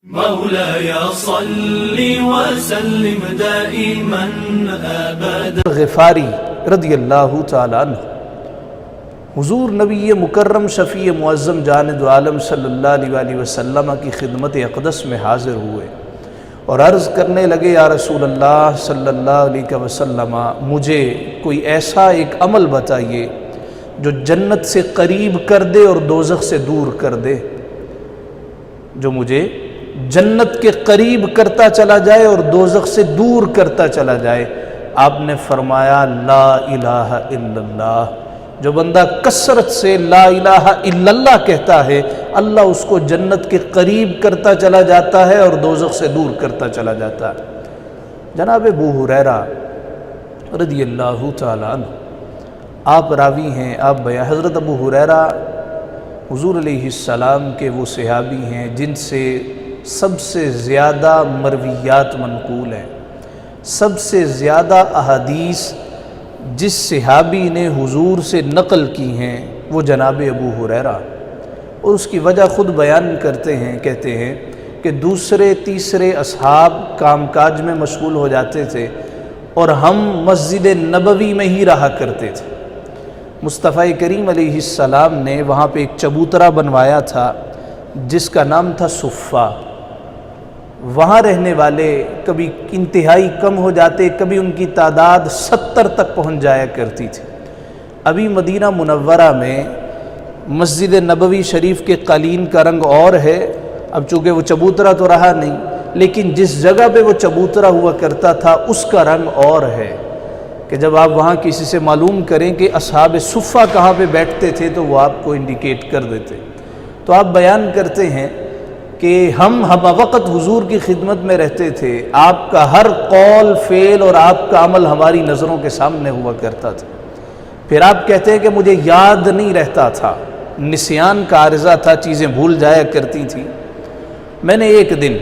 مولاي صل وسلم دائما ابدا غفاری رضی اللہ تعالیٰ عنہ حضور نبی مکرم شفیع معظم جاند عالم صلی اللہ علیہ وسلم کی خدمت اقدس میں حاضر ہوئے اور عرض کرنے لگے، یا رسول اللہ صلی اللہ علیہ وسلم، مجھے کوئی ایسا ایک عمل بتائیے جو جنت سے قریب کر دے اور دوزخ سے دور کر دے، جو مجھے جنت کے قریب کرتا چلا جائے اور دوزخ سے دور کرتا چلا جائے۔ آپ نے فرمایا، لا الہ الا اللہ۔ جو بندہ کثرت سے لا الہ الا اللہ کہتا ہے، اللہ اس کو جنت کے قریب کرتا چلا جاتا ہے اور دوزخ سے دور کرتا چلا جاتا ہے۔ جناب ابو ہریرہ رضی اللہ تعالیٰ عنہ، آپ راوی ہیں، آپ بیان، حضرت ابو ہریرہ حضور علیہ السلام کے وہ صحابی ہیں جن سے سب سے زیادہ مرویات منقول ہیں، سب سے زیادہ احادیث جس صحابی نے حضور سے نقل کی ہیں وہ جناب ابو ہریرہ، اور اس کی وجہ خود بیان کرتے ہیں، کہتے ہیں کہ دوسرے تیسرے اصحاب کام کاج میں مشغول ہو جاتے تھے اور ہم مسجد نبوی میں ہی رہا کرتے تھے۔ مصطفیٰ کریم علیہ السلام نے وہاں پہ ایک چبوترا بنوایا تھا جس کا نام تھا صفہ۔ وہاں رہنے والے کبھی انتہائی کم ہو جاتے، کبھی ان کی تعداد 70 تک پہنچ جایا کرتی تھی۔ ابھی مدینہ منورہ میں مسجد نبوی شریف کے قالین کا رنگ اور ہے، اب چونکہ وہ چبوترا تو رہا نہیں، لیکن جس جگہ پہ وہ چبوترا ہوا کرتا تھا اس کا رنگ اور ہے، کہ جب آپ وہاں کسی سے معلوم کریں کہ اصحاب صفہ کہاں پہ بیٹھتے تھے تو وہ آپ کو انڈیکیٹ کر دیتے۔ تو آپ بیان کرتے ہیں کہ ہم وقت حضور کی خدمت میں رہتے تھے، آپ کا ہر قول فعل اور آپ کا عمل ہماری نظروں کے سامنے ہوا کرتا تھا۔ پھر آپ کہتے ہیں کہ مجھے یاد نہیں رہتا تھا، نسیان کا عارضہ تھا، چیزیں بھول جایا کرتی تھیں۔ میں نے ایک دن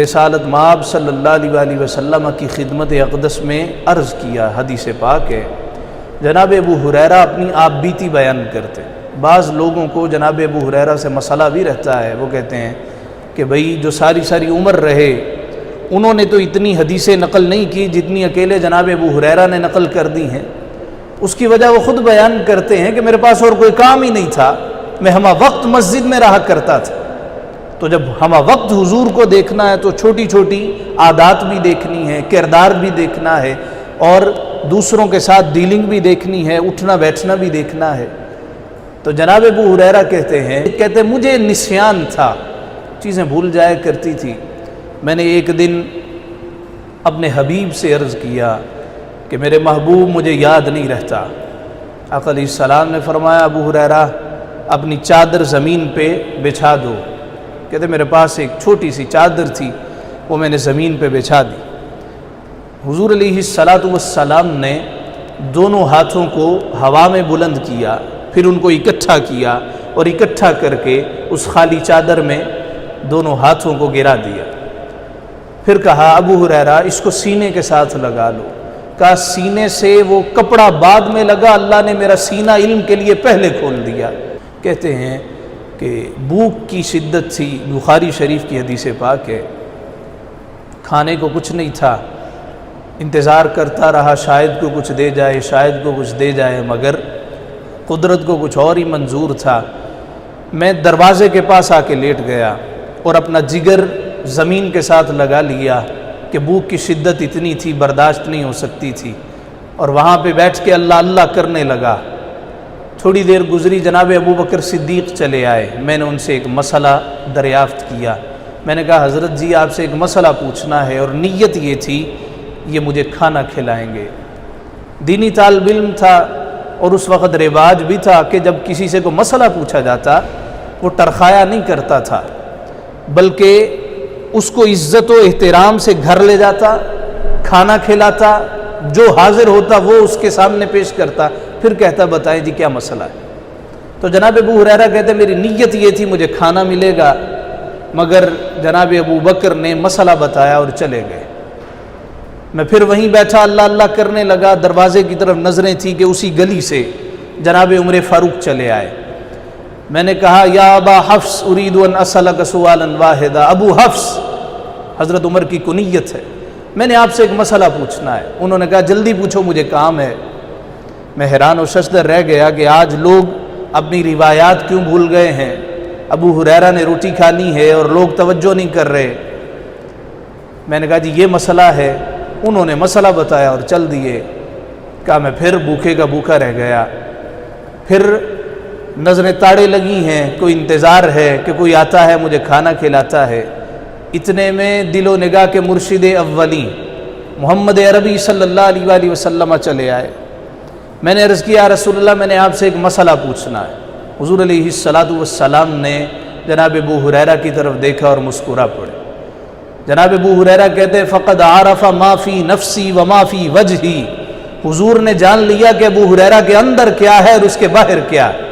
رسالت مآب صلی اللہ علیہ وسلم کی خدمت اقدس میں عرض کیا، حدیث پاک ہے، جناب ابو ہریرہ اپنی آپ بیتی بیان کرتے۔ بعض لوگوں کو جناب ابو ہریرہ سے مسئلہ بھی رہتا ہے، وہ کہتے ہیں کہ بھئی جو ساری عمر رہے انہوں نے تو اتنی حدیثیں نقل نہیں کی جتنی اکیلے جناب ابو ہریرہ نے نقل کر دی ہیں۔ اس کی وجہ وہ خود بیان کرتے ہیں کہ میرے پاس اور کوئی کام ہی نہیں تھا، میں ہمہ وقت مسجد میں رہا کرتا تھا، تو جب ہمہ وقت حضور کو دیکھنا ہے تو چھوٹی چھوٹی عادات بھی دیکھنی ہے، کردار بھی دیکھنا ہے، اور دوسروں کے ساتھ ڈیلنگ بھی دیکھنی ہے، اٹھنا بیٹھنا بھی دیکھنا ہے۔ تو جناب ابو ہریرہ کہتے ہیں مجھے نسیان تھا، چیزیں بھول جایا کرتی تھی۔ میں نے ایک دن اپنے حبیب سے عرض کیا کہ میرے محبوب مجھے یاد نہیں رہتا۔ آقا علیہ السلام نے فرمایا، ابو ہریرہ اپنی چادر زمین پہ بچھا دو۔ کہتے میرے پاس ایک چھوٹی سی چادر تھی، وہ میں نے زمین پہ بچھا دی۔ حضور علیہ السلام نے دونوں ہاتھوں کو ہوا میں بلند کیا، پھر ان کو اکٹھا کیا اور اکٹھا کر کے اس خالی چادر میں دونوں ہاتھوں کو گرا دیا۔ پھر کہا، ابو ہریرہ اس کو سینے کے ساتھ لگا لو۔ کہا سینے سے وہ کپڑا بعد میں لگا، اللہ نے میرا سینہ علم کے لیے پہلے کھول دیا۔ کہتے ہیں کہ بھوک کی شدت تھی، بخاری شریف کی حدیث پاک ہے، کھانے کو کچھ نہیں تھا، انتظار کرتا رہا شاید کو کچھ دے جائے، شاید کو کچھ دے جائے، مگر قدرت کو کچھ اور ہی منظور تھا۔ میں دروازے کے پاس آ کے لیٹ گیا اور اپنا جگر زمین کے ساتھ لگا لیا کہ بھوک کی شدت اتنی تھی، برداشت نہیں ہو سکتی تھی، اور وہاں پہ بیٹھ کے اللہ اللہ کرنے لگا۔ تھوڑی دیر گزری، جناب ابو بکر صدیق چلے آئے، میں نے ان سے ایک مسئلہ دریافت کیا۔ میں نے کہا، حضرت جی آپ سے ایک مسئلہ پوچھنا ہے، اور نیت یہ تھی یہ مجھے کھانا کھلائیں گے۔ دینی طالب علم تھا، اور اس وقت رواج بھی تھا کہ جب کسی سے کوئی مسئلہ پوچھا جاتا وہ ٹرخایا نہیں کرتا تھا، بلکہ اس کو عزت و احترام سے گھر لے جاتا، کھانا کھلاتا، جو حاضر ہوتا وہ اس کے سامنے پیش کرتا، پھر کہتا بتائیں جی کیا مسئلہ ہے۔ تو جناب ابو ہریرہ کہتے میری نیت یہ تھی مجھے کھانا ملے گا، مگر جناب ابو بکر نے مسئلہ بتایا اور چلے گئے۔ میں پھر وہیں بیٹھا اللہ اللہ کرنے لگا، دروازے کی طرف نظریں تھیں کہ اسی گلی سے جناب عمر فاروق چلے آئے۔ میں نے کہا یا ابا حفص اريد ان اسالك سؤالا واحدا، ابو حفص حضرت عمر کی کنیت ہے، میں نے آپ سے ایک مسئلہ پوچھنا ہے۔ انہوں نے کہا جلدی پوچھو، مجھے کام ہے۔ میں حیران و ششدر رہ گیا کہ آج لوگ اپنی روایات کیوں بھول گئے ہیں۔ ابو ہریرہ نے روٹی کھانی ہے اور لوگ توجہ نہیں کر رہے۔ میں نے کہا جی یہ مسئلہ ہے۔ انہوں نے مسئلہ بتایا اور چل دیے۔ کہا میں پھر بھوکے کا بھوکا رہ گیا۔ پھر نظریں تاڑے لگی ہیں، کوئی انتظار ہے کہ کوئی آتا ہے مجھے کھانا کھلاتا ہے۔ اتنے میں دل و نگاہ کے مرشد اولی محمد عربی صلی اللہ علیہ وآلہ وسلم چلے آئے۔ میں نے عرض کیا رسول اللہ میں نے آپ سے ایک مسئلہ پوچھنا ہے۔ حضور علیہ السلام نے جناب ابو ہریرہ کی طرف دیکھا اور مسکرا پڑے۔ جناب ابو ہریرہ کہتے ہیں فقد عرف ما فی نفسی وما فی وجہی، حضور نے جان لیا کہ ابو ہریرہ کے اندر کیا ہے اور اس کے باہر کیا ہے۔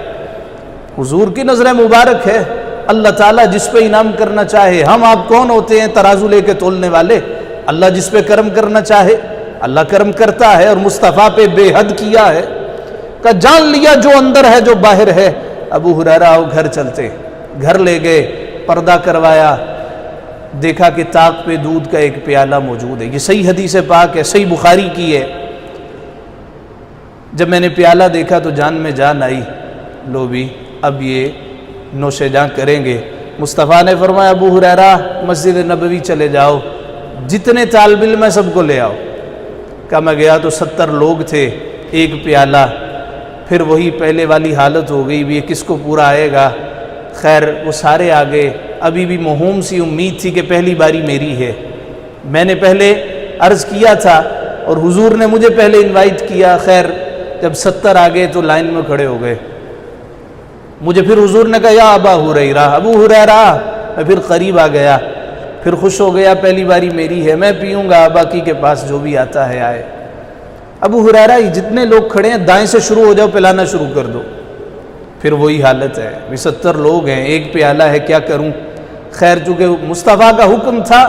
حضور کی نظر مبارک ہے، اللہ تعالیٰ جس پہ انعام کرنا چاہے، ہم آپ کون ہوتے ہیں ترازو لے کے تولنے والے؟ اللہ جس پہ کرم کرنا چاہے اللہ کرم کرتا ہے، اور مصطفیٰ پہ بے حد کیا ہے۔ کہ جان لیا جو اندر ہے جو باہر ہے۔ ابو ہریرہ آؤ گھر چلتے، گھر لے گئے، پردہ کروایا، دیکھا کہ طاق پہ دودھ کا ایک پیالہ موجود ہے۔ یہ صحیح حدیث پاک ہے، صحیح بخاری کی ہے۔ جب میں نے پیالہ دیکھا تو جان میں جان آئی، لو بھی اب یہ نوش جاں کریں گے۔ مصطفیٰ نے فرمایا ابو ہریرہ مسجد نبوی چلے جاؤ، جتنے طالب علم ہیں سب کو لے آؤ۔ کہ میں گیا تو 70 لوگ تھے، ایک پیالہ، پھر وہی پہلے والی حالت ہو گئی بھی یہ کس کو پورا آئے گا۔ خیر وہ سارے آ گئے، ابھی بھی موہوم سی امید تھی کہ پہلی باری میری ہے۔ میں نے پہلے عرض کیا تھا اور حضور نے مجھے پہلے انوائٹ کیا۔ خیر جب 70 آ گئے تو لائن میں کھڑے ہو گئے۔ مجھے پھر حضور نے کہا یا ابا ہریرہ، ابو ہریرہ، میں پھر قریب آ گیا، پھر خوش ہو گیا پہلی باری میری ہے، میں پیوں گا، باقی کے پاس جو بھی آتا ہے آئے۔ ابو ہریرہ جتنے لوگ کھڑے ہیں دائیں سے شروع ہو جاؤ، پلانا شروع کر دو۔ پھر وہی حالت ہے، 70 لوگ ہیں، ایک پیالہ ہے، کیا کروں؟ خیر چونکہ مصطفیٰ کا حکم تھا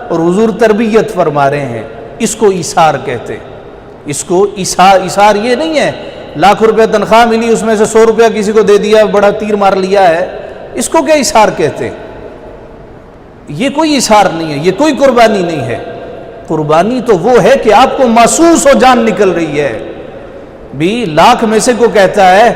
اور حضور تربیت فرما رہے ہیں، اس کو ایثار کہتے۔ اس کو ایثار یہ نہیں ہے لاکھ روپے تنخواہ ملی اس میں سے 100 روپیہ کسی کو دے دیا، بڑا تیر مار لیا ہے، اس کو کیا ایثار کہتے؟ یہ کوئی ایثار نہیں ہے، یہ کوئی قربانی نہیں ہے۔ قربانی تو وہ ہے کہ آپ کو محسوس ہو جان نکل رہی ہے۔ بھی لاکھ میں سے کو کہتا ہے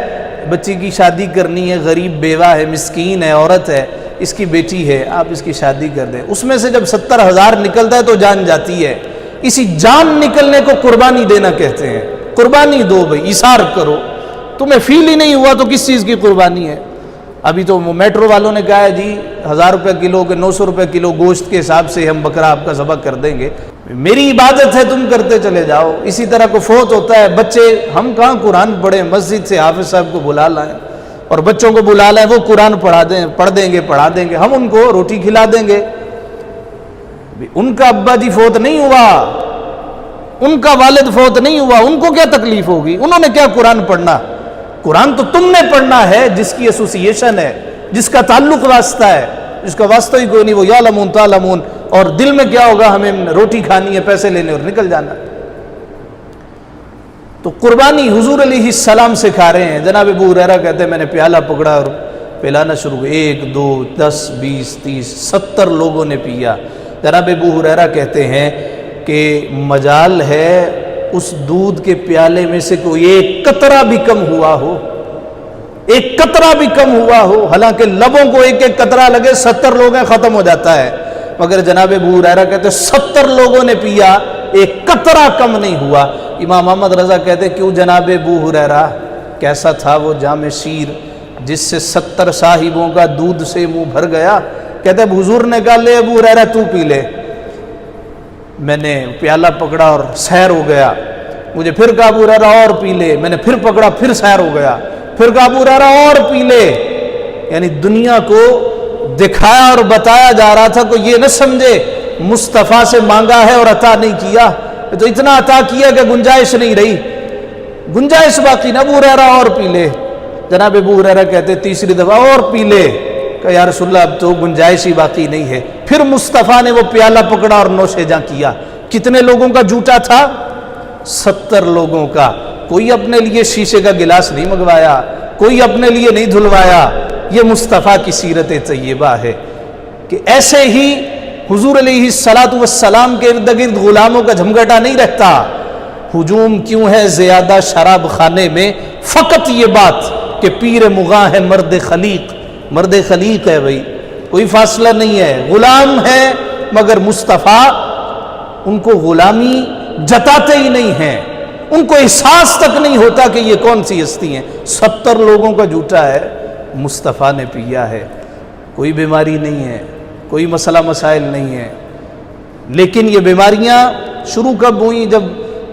بچی کی شادی کرنی ہے، غریب بیوہ ہے، مسکین ہے، عورت ہے، اس کی بیٹی ہے، آپ اس کی شادی کر دیں، اس میں سے جب 70,000 نکلتا ہے تو جان جاتی ہے۔ اسی جان نکلنے کو قربانی دینا کہتے ہیں۔ قربانی دو بھائی، ایثار کرو۔ تمہیں فیل ہی نہیں ہوا تو کس چیز کی قربانی ہے؟ ابھی تو میٹرو والوں نے کہا ہے جی 1000 روپے کلو کے 900 روپے کلو گوشت کے حساب سے ہم بکرا آپ کا ذبح کر دیں گے۔ میری عبادت ہے، تم کرتے چلے جاؤ۔ اسی طرح کو فوت ہوتا ہے، بچے ہم کہاں قرآن پڑھیں، مسجد سے حافظ صاحب کو بلا لائیں اور بچوں کو بلا لائیں، وہ قرآن پڑھ دیں گے، پڑھا دیں گے، ہم ان کو روٹی کھلا دیں گے۔ ان کا ابا جی فوت نہیں ہوا، ان کا والد فوت نہیں ہوا، ان کو کیا تکلیف ہوگی؟ انہوں نے کیا قرآن پڑھنا؟ قرآن تو تم نے پڑھنا ہے جس کی ایسوسییشن ہے، جس کا تعلق واسطہ ہے، جس کا واسطہ ہی کوئی نہیں، وہ یعلمون تعلمون، اور دل میں کیا ہوگا؟ ہمیں روٹی کھانی ہے، پیسے لینے اور نکل جانا۔ تو قربانی حضور علیہ السلام سکھا رہے ہیں۔ جناب ابو ہریرہ کہتے ہیں میں نے پیالہ پکڑا اور پلانا شروع کیا، 1 2 10 20 30 70 لوگوں نے پیا۔ جناب ابو ہریرہ کہتے ہیں کہ مجال ہے اس دودھ کے پیالے میں سے کوئی ایک قطرہ بھی کم ہوا ہو، ایک قطرہ بھی کم ہوا ہو، حالانکہ لبوں کو ایک ایک قطرہ لگے، 70 لوگ ہیں، ختم ہو جاتا ہے، مگر جناب ابو ہریرہ کہتے ہیں 70 لوگوں نے پیا، ایک قطرہ کم نہیں ہوا۔ امام احمد رضا کہتے ہیں کیوں جناب ابو ہریرہ؟ کیسا تھا وہ جام شیر جس سے 70 صاحبوں کا دودھ سے منہ بھر گیا؟ کہتے ہیں حضور نے کہا لے ابو ہریرہ تو پی لے۔ میں نے پیالہ پکڑا اور سیر ہو گیا، مجھے پھر کہا ابو ہریرہ اور پی لے، میں نے پھر پکڑا، پھر سیر ہو گیا، پھر کہا ابو ہریرہ اور پی لے۔ یعنی دنیا کو دکھایا اور بتایا جا رہا تھا کہ یہ نہ سمجھے مصطفیٰ سے مانگا ہے اور عطا نہیں کیا، تو اتنا عطا کیا کہ گنجائش نہیں رہی، گنجائش باقی نہ، ابو ہریرہ اور پی لے۔ جناب ابو ہریرہ کہتے تیسری دفعہ اور پی لے، کہ یا رسول اللہ اب تو گنجائش ہی باقی نہیں ہے۔ پھر مصطفیٰ نے وہ پیالہ پکڑا اور نوش جاں کیا۔ کتنے لوگوں کا جھوٹا تھا؟ 70 لوگوں کا۔ کوئی اپنے لیے شیشے کا گلاس نہیں منگوایا، کوئی اپنے لیے نہیں دھلوایا، یہ مصطفیٰ کی سیرت طیبہ ہے کہ ایسے ہی حضور علیہ الصلاۃ والسلام کے ارد گرد غلاموں کا جھمگٹا نہیں رہتا. ہجوم کیوں ہے زیادہ شراب خانے میں؟ فقط یہ بات کہ پیر مغاں ہے مرد خلیق ہے بھائی، کوئی فاصلہ نہیں ہے. غلام ہے مگر مصطفیٰ ان کو غلامی جتاتے ہی نہیں ہیں، ان کو احساس تک نہیں ہوتا کہ یہ کون سی ہستی ہیں. 70 لوگوں کا جھوٹا ہے مصطفیٰ نے پیا ہے. کوئی بیماری نہیں ہے، کوئی مسئلہ مسائل نہیں ہے. لیکن یہ بیماریاں شروع کب ہوئیں؟ جب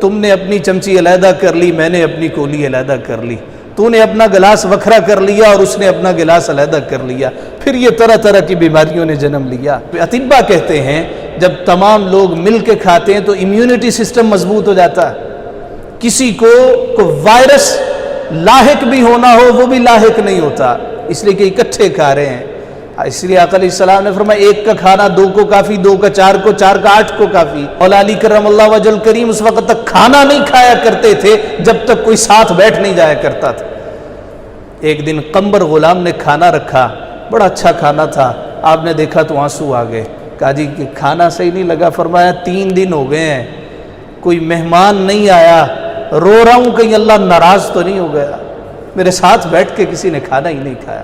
تم نے اپنی چمچی علیحدہ کر لی، میں نے اپنی کولی علیحدہ کر لی. تو نے اپنا گلاس وکھرا کر لیا اور اس نے اپنا گلاس علیحدہ کر لیا، پھر یہ طرح طرح کی بیماریوں نے جنم لیا. اطباء کہتے ہیں جب تمام لوگ مل کے کھاتے ہیں تو امیونٹی سسٹم مضبوط ہو جاتا ہے. کسی کو وائرس لاحق بھی ہونا ہو وہ بھی لاحق نہیں ہوتا، اس لیے کہ اکٹھے کھا رہے ہیں. اس لیے آقا علیہ السلام نے فرمایا ایک کا کھانا 2 کو کافی، 2 کا 4 کو، 4 کا 8 کو کافی. مولا علی کرم اللہ وجل کریم اس وقت تک کھانا نہیں کھایا کرتے تھے جب تک کوئی ساتھ بیٹھ نہیں جایا کرتا تھا. ایک دن قمبر غلام نے کھانا رکھا، بڑا اچھا کھانا تھا. آپ نے دیکھا تو آنسو آ گئے. کہا جی کہ کھانا صحیح نہیں لگا. فرمایا 3 دن ہو گئے ہیں کوئی مہمان نہیں آیا، رو رہا ہوں کہیں اللہ ناراض تو نہیں ہو گیا، میرے ساتھ بیٹھ کے کسی نے کھانا ہی نہیں کھایا.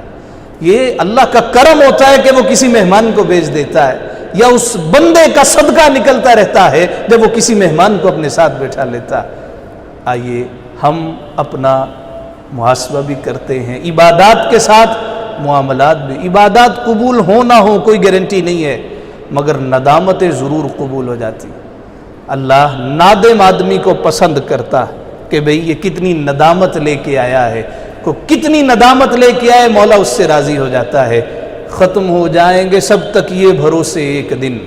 یہ اللہ کا کرم ہوتا ہے کہ وہ کسی مہمان کو بھیج دیتا ہے، یا اس بندے کا صدقہ نکلتا رہتا ہے جب وہ کسی مہمان کو اپنے ساتھ بیٹھا لیتا. آئیے ہم اپنا محاسبہ بھی کرتے ہیں، عبادات کے ساتھ معاملات بھی. عبادات قبول ہو نہ ہو کوئی گارنٹی نہیں ہے، مگر ندامتیں ضرور قبول ہو جاتی. اللہ نادم آدمی کو پسند کرتا کہ بھئی یہ کتنی ندامت لے کے آیا ہے، کو کتنی ندامت لے کے آئے، مولا اس سے راضی ہو جاتا ہے. ختم ہو جائیں گے سب تکیے بھروسے ایک دن،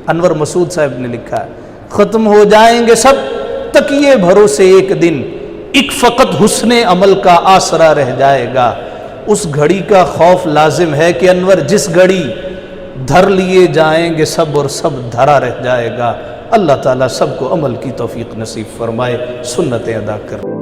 انور مسعود صاحب نے لکھا ہے، ختم ہو جائیں گے سب تکیے بھروسے ایک دن، ایک فقط حسن عمل کا آسرا رہ جائے گا. اس گھڑی کا خوف لازم ہے کہ انور جس گھڑی دھر لیے جائیں گے سب اور سب دھرا رہ جائے گا. اللہ تعالیٰ سب کو عمل کی توفیق نصیب فرمائے، سنتیں ادا کر.